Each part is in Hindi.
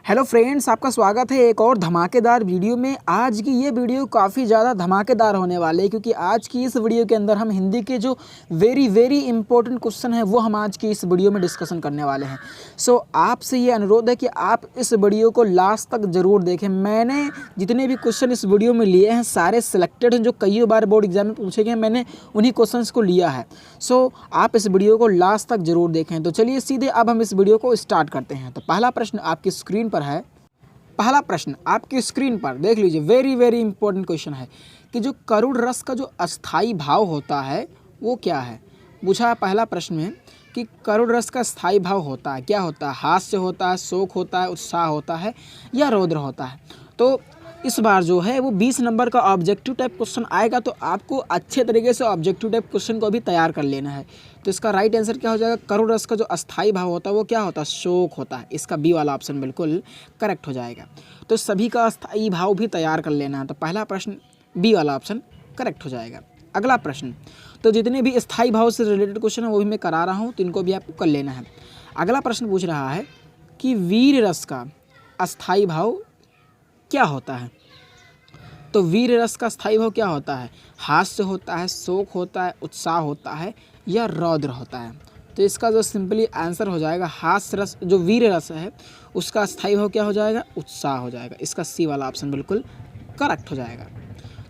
हेलो फ्रेंड्स, आपका स्वागत है एक और धमाकेदार वीडियो में। आज की ये वीडियो काफ़ी ज़्यादा धमाकेदार होने वाले है क्योंकि आज की इस वीडियो के अंदर हम हिंदी के जो वेरी इंपॉर्टेंट क्वेश्चन है वो हम आज की इस वीडियो में डिस्कशन करने वाले हैं। सो आपसे ये अनुरोध है कि आप इस वीडियो को लास्ट तक ज़रूर देखें। मैंने जितने भी क्वेश्चन इस वीडियो में लिए हैं सारे सिलेक्टेड हैं, जो कई बार बोर्ड एग्जाम में पूछे गए, मैंने उन्हीं क्वेश्चन को लिया है। सो आप इस वीडियो को लास्ट तक ज़रूर देखें। तो चलिए सीधे अब हम इस वीडियो को स्टार्ट करते हैं। तो पहला प्रश्न आपकी स्क्रीन पर है। पहला प्रश्न आपकी स्क्रीन पर देख लीजिए, वेरी इंपॉर्टेंट क्वेश्चन है कि जो करुण रस का जो अस्थाई भाव होता है वो क्या है। पूछा पहला प्रश्न में कि करुण रस का स्थायी भाव होता है, क्या होता है? हास्य होता है, शोक होता है, उत्साह होता है या रौद्र होता है। तो इस बार जो है वो 20 नंबर का ऑब्जेक्टिव टाइप क्वेश्चन आएगा, तो आपको अच्छे तरीके से ऑब्जेक्टिव टाइप क्वेश्चन को भी तैयार कर लेना है। तो इसका राइट आंसर क्या हो जाएगा? करुण रस का जो अस्थाई भाव होता है वो क्या होता है? शोक होता है। इसका बी वाला ऑप्शन बिल्कुल करेक्ट हो जाएगा। तो सभी का अस्थाई भाव भी तैयार कर लेना है। तो पहला प्रश्न बी वाला ऑप्शन करेक्ट हो जाएगा। अगला प्रश्न, तो जितने भी स्थायी भाव से रिलेटेड क्वेश्चन है वो भी मैं करा रहा हूँ, तो इनको भी आपको कर लेना है। अगला प्रश्न पूछ रहा है कि वीर रस का अस्थाई भाव क्या होता है। तो वीर रस का स्थायी भाव क्या होता है? हास्य होता है, शोक होता है, उत्साह होता है या रौद्र होता है। तो इसका जो सिंपली आंसर हो जाएगा हास्य रस, जो वीर रस है उसका स्थायी भाव क्या हो जाएगा? उत्साह हो जाएगा। इसका सी वाला ऑप्शन बिल्कुल करेक्ट हो जाएगा।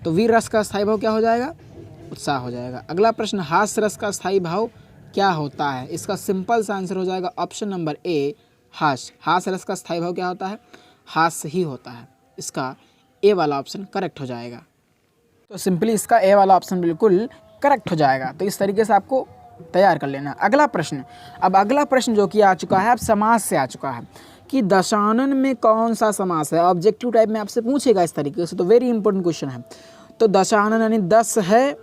तो वीर रस का स्थायी भाव क्या हो जाएगा? उत्साह हो जाएगा। अगला प्रश्न, हास्य रस का स्थायी भाव क्या होता है? इसका सिंपल सा आंसर हो जाएगा ऑप्शन नंबर ए, हास्य। हास्य रस का स्थायी भाव क्या होता है? हास्य ही होता है। इसका ए वाला ऑप्शन करेक्ट हो जाएगा। तो सिंपली इसका ए वाला ऑप्शन बिल्कुल करेक्ट हो जाएगा। तो इस तरीके से आपको तैयार कर लेना। अगला प्रश्न, अब अगला प्रश्न जो कि आ चुका है, अब समास से आ चुका है कि दशानन में कौन सा समास है। ऑब्जेक्टिव टाइप में आपसे पूछेगा इस तरीके से, तो वेरी इंपॉर्टेंट क्वेश्चन है। तो दशानन यानी 10 है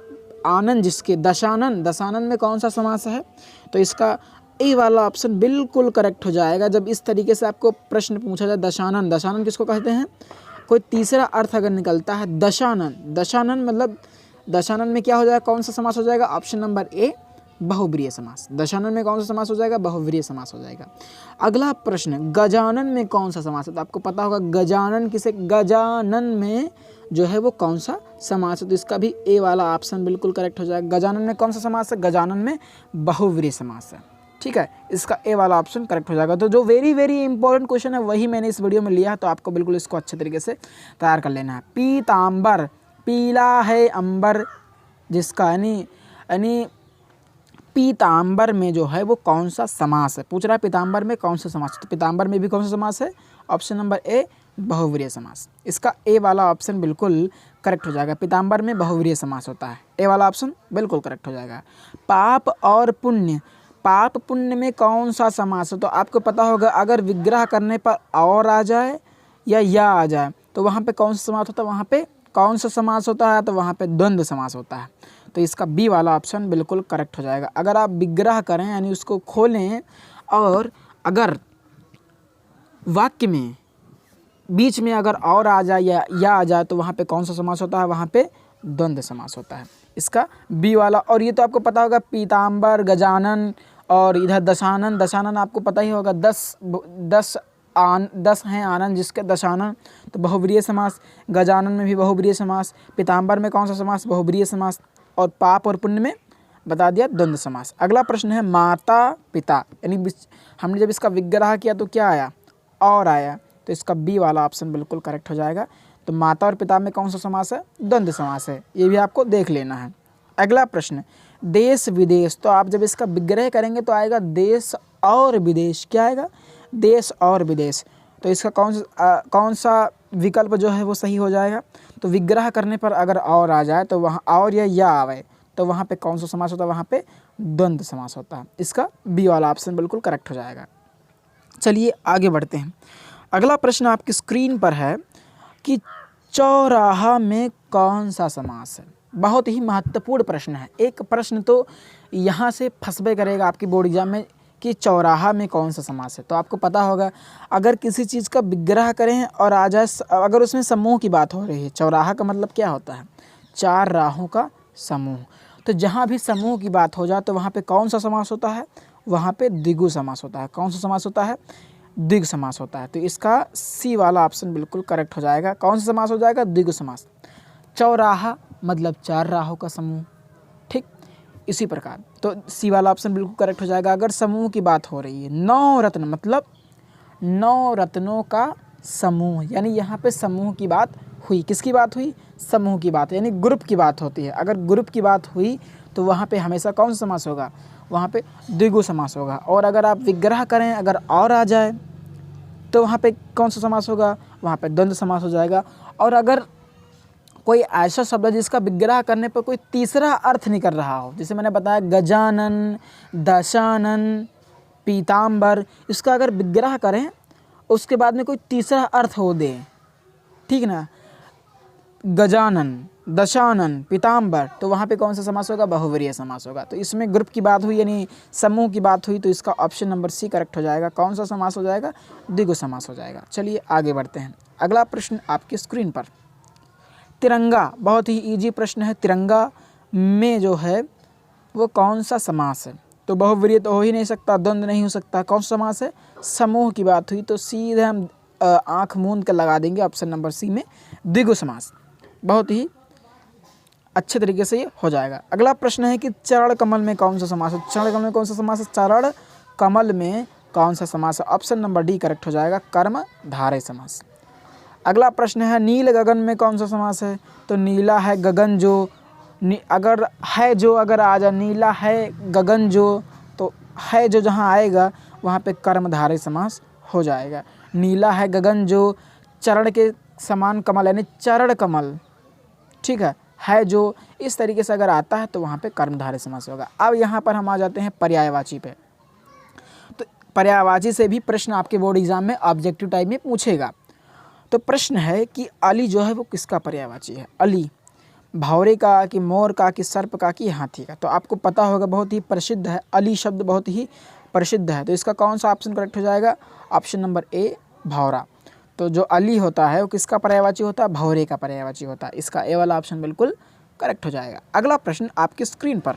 आनंद जिसके, दशानन में कौन सा समास है? तो इसका ए वाला ऑप्शन बिल्कुल करेक्ट हो जाएगा। जब इस तरीके से आपको प्रश्न पूछा जाए, दशानन किसको कहते हैं? कोई तीसरा अर्थ अगर निकलता है दशानन मतलब दशानन में क्या हो जाएगा? कौन सा समास हो जाएगा? ऑप्शन नंबर ए, बहुव्रीहि समास। दशानन में कौन सा समास हो जाएगा? बहुव्रीहि समास हो जाएगा। अगला प्रश्न, गजानन में कौन सा समास है? तो आपको पता होगा गजानन किसे, गजानन में जो है वो कौन सा समास है। तो इसका भी ए वाला ऑप्शन बिल्कुल करेक्ट हो जाएगा। गजानन में कौन सा समास है? गजानन में बहुव्रीहि समास है। ठीक है, इसका ए वाला ऑप्शन करेक्ट हो जाएगा। तो जो वेरी इंपॉर्टेंट क्वेश्चन है वही मैंने इस वीडियो में लिया है, तो आपको बिल्कुल इसको अच्छे तरीके से तैयार कर लेना है। पीतांबर, पीला है अंबर जिसका, यानी पीतांबर में जो है वो कौन सा समास है। पूछ रहा है पीतांबर में कौन सा समास है। तो पीतांबर में भी कौन सा समास है? ऑप्शन नंबर ए, बहुव्रीहि समास। इसका ए वाला ऑप्शन बिल्कुल करेक्ट हो जाएगा। पीतांबर में बहुव्रीहि समास होता है। ए वाला ऑप्शन बिल्कुल करेक्ट हो जाएगा। पाप और पुण्य, पाप पुण्य में कौन सा समास है? तो आपको पता होगा अगर विग्रह करने पर और आ जाए या आ जाए तो वहाँ पे कौन सा समास होता है? वहाँ पे कौन सा समास होता है? तो वहाँ पे द्वंद्व समास होता है। तो इसका बी वाला ऑप्शन बिल्कुल करेक्ट हो जाएगा। अगर आप विग्रह करें यानी उसको खोलें और अगर वाक्य में बीच में अगर और आ जाए या आ जाए तो वहाँ पे कौन सा समास होता है? वहाँ पे द्वंद्व समास होता है। इसका बी वाला। और ये तो आपको पता होगा पीतांबर, गजानन और इधर दशानन आपको पता ही होगा। 10 हैं आनंद जिसके दशानन, तो बहुव्रीहि समास। गजानन में भी बहुव्रीहि समास। पीतांबर में कौन सा समास? बहुव्रीहि समास। और पाप और पुण्य में बता दिया द्वंद्व समास। अगला प्रश्न है माता पिता, यानी हमने जब इसका विग्रह किया तो क्या आया? और आया। तो इसका बी वाला ऑप्शन बिल्कुल करेक्ट हो जाएगा। तो माता और पिता में कौन सा समास है? द्वंद्व समास है। ये भी आपको देख लेना है। अगला प्रश्न, देश विदेश, तो आप जब इसका विग्रह करेंगे तो आएगा देश और विदेश। क्या आएगा? देश और विदेश। तो इसका कौन सा विकल्प जो है वो सही हो जाएगा? तो विग्रह करने पर अगर और आ जाए तो वहाँ और या आवे तो वहाँ पे कौन सा समास होता है? वहाँ पे द्वंद्व समास होता है। इसका बी वाला ऑप्शन बिल्कुल करेक्ट हो जाएगा। चलिए आगे बढ़ते हैं। अगला प्रश्न आपकी स्क्रीन पर है कि चौराहा में कौन सा समास है। बहुत ही महत्वपूर्ण प्रश्न है। एक प्रश्न तो यहाँ से फंसबे करेगा आपकी बोर्ड एग्जाम में कि चौराहा में कौन सा समास है। तो आपको पता होगा अगर किसी चीज़ का विग्रह करें और आ जाए, अगर उसमें समूह की बात हो रही है, चौराहा का मतलब क्या होता है? 4 राहों का समूह। तो जहाँ भी समूह की बात हो जाए तो वहाँ पे कौन सा समास होता है? वहाँ पे द्विगु समास होता है। कौन सा समास होता है? द्विगु समास होता है। तो इसका सी वाला ऑप्शन बिल्कुल करेक्ट हो जाएगा। कौन सा समास हो जाएगा? द्विगु समास। चौराहा मतलब चार राहों का समूह, ठीक। इसी प्रकार तो सी वाला ऑप्शन बिल्कुल करेक्ट हो जाएगा। अगर समूह की बात हो रही है, नौ रत्न मतलब नौ रत्नों का समूह, यानी यहाँ पे समूह की बात हुई। किसकी बात हुई? समूह की बात, यानी ग्रुप की बात होती है। अगर ग्रुप की बात हुई तो वहाँ पे हमेशा कौन सा समास होगा? वहाँ पे द्विगु समास होगा। और अगर आप विग्रह करें, अगर और आ जाए तो वहाँ पे कौन सा समास होगा? वहाँ पे द्वंद्व समास हो जाएगा। और अगर कोई ऐसा शब्द है जिसका विग्रह करने पर कोई तीसरा अर्थ नहीं कर रहा हो, जैसे मैंने बताया गजानन, दशानन, पीताम्बर, इसका अगर विग्रह करें उसके बाद में कोई तीसरा अर्थ हो दे, ठीक ना, गजानन, दशानन, पीताम्बर, तो वहाँ पे कौन सा समास होगा? बहुवरीय समास होगा। तो इसमें ग्रुप की बात हुई यानी समूह की बात हुई, तो इसका ऑप्शन नंबर सी करेक्ट हो जाएगा। कौन सा समास हो जाएगा? द्विगु समास हो जाएगा। चलिए आगे बढ़ते हैं। अगला प्रश्न आपकी स्क्रीन पर, तिरंगा, बहुत ही इजी प्रश्न है। तिरंगा में जो है वो कौन सा समास है? तो बहुवरीय तो हो ही नहीं सकता, द्वंद्व नहीं हो सकता, कौन सा समास है? समूह की बात हुई तो सीधे हम आँख मूंद कर लगा देंगे ऑप्शन नंबर सी में, द्विगु समास। बहुत ही अच्छे तरीके से ये हो जाएगा। अगला प्रश्न है कि चरण कमल में कौन सा समास है? चरण कमल में कौन सा समास है? चरण कमल में कौन सा समास है? ऑप्शन नंबर डी करेक्ट हो जाएगा, कर्मधारय समास। अगला प्रश्न है नील गगन में कौन सा समास है? तो नीला है गगन जो, अगर है जो अगर आ जाए, नीला है गगन जो, तो है जो जहाँ आएगा वहाँ पे कर्मधारय समास हो जाएगा। नीला है गगन जो, चरण के समान कमल यानी चरण कमल, ठीक है जो, इस तरीके से अगर आता है तो वहाँ पे कर्मधारय समास होगा। अब यहाँ पर हम आ जाते हैं पर्यायवाची पे। तो पर्यायवाची से भी प्रश्न आपके बोर्ड एग्जाम में ऑब्जेक्टिव टाइप में पूछेगा। तो प्रश्न है कि अली जो है वो किसका पर्यायवाची है? अली भौरे का, कि मोर का, कि सर्प का, कि हाथी का? तो आपको पता होगा बहुत ही प्रसिद्ध है, अली शब्द बहुत ही प्रसिद्ध है। तो इसका कौन सा ऑप्शन करेक्ट हो जाएगा? ऑप्शन नंबर ए, भौरा। तो जो अली होता है वो किसका पर्यायवाची होता है? भौरे का पर्यायवाची होता है। इसका ए वाला ऑप्शन बिल्कुल करेक्ट हो जाएगा। अगला प्रश्न आपकी स्क्रीन पर,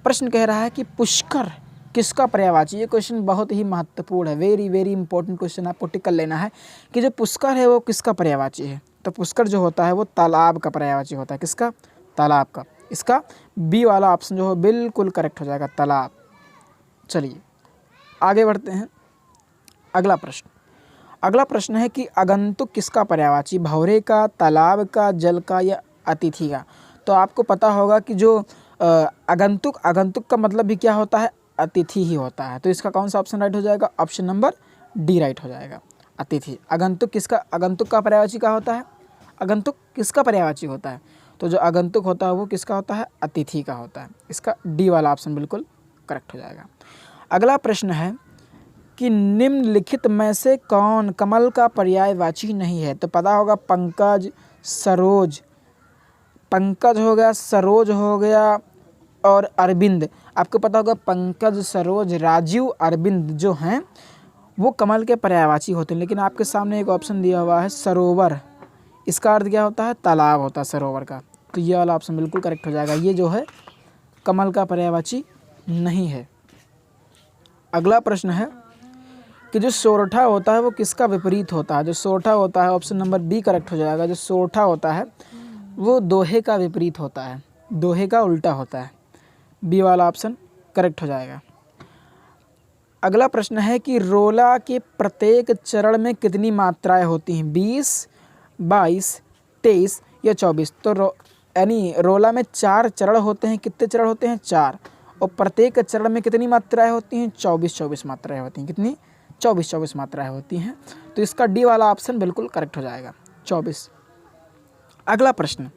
प्रश्न कह रहा है कि पुष्कर किसका पर्यायवाची? ये क्वेश्चन बहुत ही महत्वपूर्ण है, वेरी वेरी इंपॉर्टेंट क्वेश्चन, आपको टिक कर लेना है कि जो पुष्कर है वो किसका पर्यायवाची है? तो पुष्कर जो होता है वो तालाब का पर्यायवाची होता है। किसका? तालाब का। इसका बी वाला ऑप्शन जो है बिल्कुल करेक्ट हो जाएगा, तालाब। चलिए आगे बढ़ते हैं। अगला प्रश्न है कि आगंतुक किसका पर्यायवाची? भौरे का, तालाब का, जल का, या अतिथि का? तो आपको पता होगा कि जो आगंतुक का मतलब भी क्या होता है? अतिथि ही होता है। तो इसका कौन सा ऑप्शन राइट हो जाएगा? ऑप्शन नंबर डी राइट हो जाएगा, अतिथि। आगंतुक का पर्यायवाची क्या होता है? आगंतुक किसका पर्यायवाची होता है? तो जो आगंतुक होता है वो किसका होता है? अतिथि का होता है। इसका डी वाला ऑप्शन बिल्कुल करेक्ट हो जाएगा। अगला प्रश्न है कि निम्नलिखित में से कौन कमल का पर्यायवाची नहीं है? तो पता होगा पंकज, सरोज, पंकज हो गया, सरोज हो गया और अरविंद। आपको पता होगा पंकज, सरोज, राजीव, अरविंद जो हैं वो कमल के पर्यायवाची होते हैं। लेकिन आपके सामने एक ऑप्शन दिया हुआ है सरोवर, इसका अर्थ क्या होता है? तालाब होता है सरोवर का। तो ये वाला ऑप्शन बिल्कुल करेक्ट हो जाएगा, ये जो है कमल का पर्यायवाची नहीं है। अगला प्रश्न है कि जो सोरठा होता है वो किसका विपरीत होता है? जो सोरठा होता है ऑप्शन नंबर बी करेक्ट हो जाएगा। जो सोरठा होता है वो दोहे का विपरीत होता है, दोहे का उल्टा होता है। बी वाला ऑप्शन करेक्ट हो जाएगा। अगला प्रश्न है कि रोला के प्रत्येक चरण में कितनी मात्राएं होती हैं? 20, 22, 23 या 24? तो यानी रोला में 4 चरण होते हैं। कितने चरण होते हैं? 4। और प्रत्येक चरण में कितनी मात्राएं होती हैं? 24 मात्राएं होती हैं। कितनी? 24 मात्राएं होती हैं। तो इसका डी वाला ऑप्शन बिल्कुल करेक्ट हो जाएगा, 24। अगला प्रश्न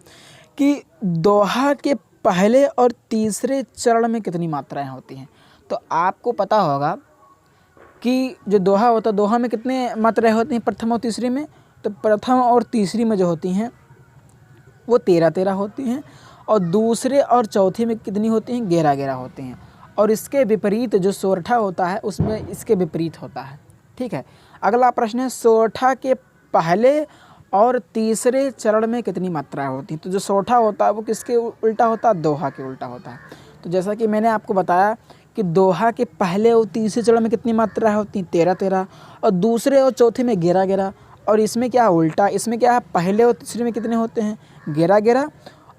कि दोहा के पहले और तीसरे चरण में कितनी मात्राएं होती हैं? तो आपको पता होगा कि जो दोहा होता है, दोहा में कितने मात्राएं होती हैं प्रथम और तीसरी में? तो प्रथम और तीसरी में जो होती हैं वो 13 होती हैं, और दूसरे और चौथे में कितनी होती हैं? 11 होती हैं। और इसके विपरीत जो सोरठा होता है उसमें इसके विपरीत होता है, ठीक है। अगला प्रश्न है सोरठा के पहले और तीसरे चरण में कितनी मात्राएं होती हैं? तो जो सोरठा होता है वो किसके उल्टा होता है? दोहा के उल्टा होता है। तो जैसा कि मैंने आपको बताया कि दोहा के पहले और तीसरे चरण में कितनी मात्रा होती है 13-13 और दूसरे और चौथे में 11-11। और इसमें क्या उल्टा, इसमें क्या है पहले और तीसरे में कितने होते हैं 11-11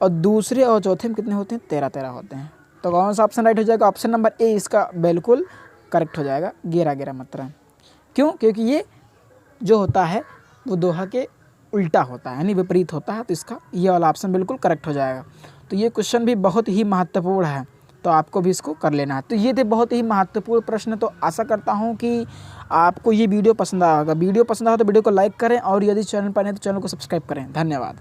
और दूसरे और चौथे में कितने होते हैं 13-13 होते हैं। तो कौन सा ऑप्शन राइट हो जाएगा? ऑप्शन नंबर ए इसका बिल्कुल करेक्ट हो जाएगा, 11-11 मात्रा। क्यों? क्योंकि ये जो होता है वो दोहा के उल्टा होता है यानी विपरीत होता है, तो इसका ये वाला ऑप्शन बिल्कुल करेक्ट हो जाएगा। तो ये क्वेश्चन भी बहुत ही महत्वपूर्ण है, तो आपको भी इसको कर लेना है। तो ये थे बहुत ही महत्वपूर्ण प्रश्न। तो आशा करता हूँ कि आपको ये वीडियो पसंद आया होगा। वीडियो पसंद आया तो वीडियो को लाइक करें और यदि चैनल पर नहीं तो चैनल को सब्सक्राइब करें। धन्यवाद।